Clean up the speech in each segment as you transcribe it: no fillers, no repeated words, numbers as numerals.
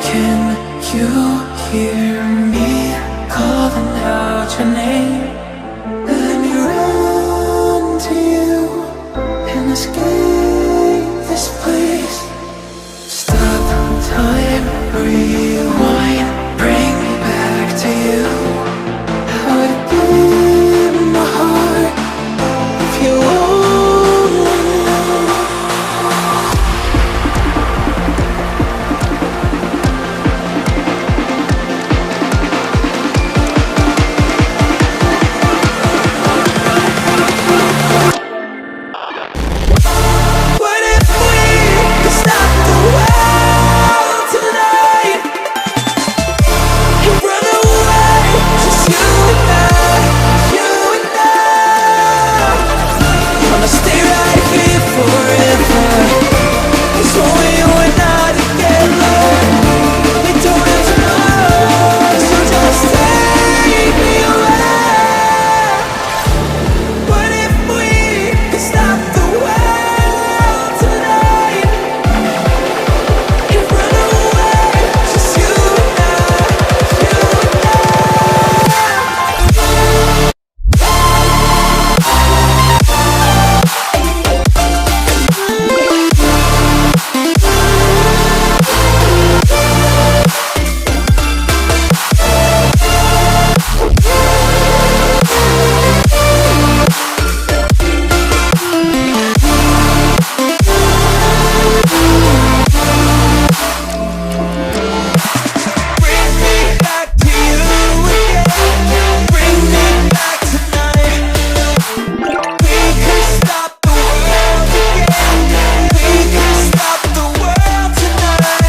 Can you hear me calling out your name? Let me run to you and escape this place. Stop time, rewind, bring me back to you. How I'd give my heart if you only knew. What if we could stop the world tonight and run away, just you and I, you and I? Wanna stay right here forever, 'cause only you and I together. We don't have tomorrow, so just take me away. What if we could stop the world tonight and run away, just you and I, you and I? Bring me back to you again. Bring me back tonight. We could stop the world again. We could stop the world tonight.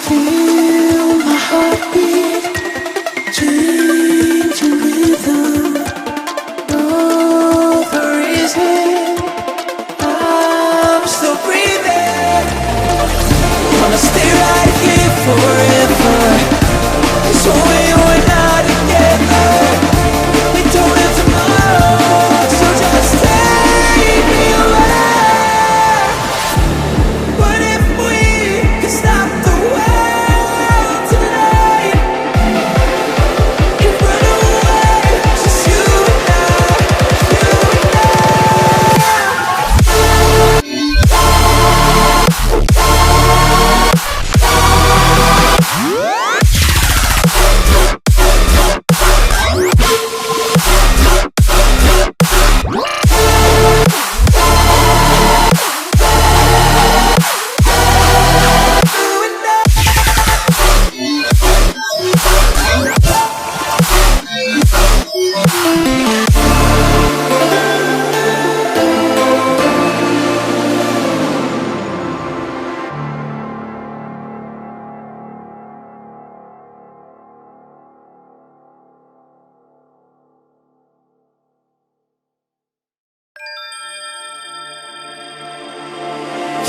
Feel my heartbeat, changing rhythm. Know the reason I'm still breathing. Wanna stay right here forever, 'cause only you and I together. We don't have tomorrow, so just take me away. What if we could stop the world tonight and run away, just you and I, you and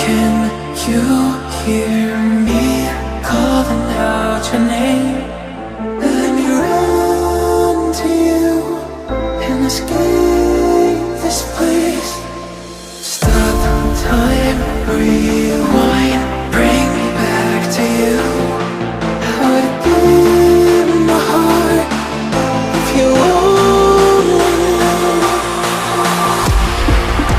Can you hear me calling out your name?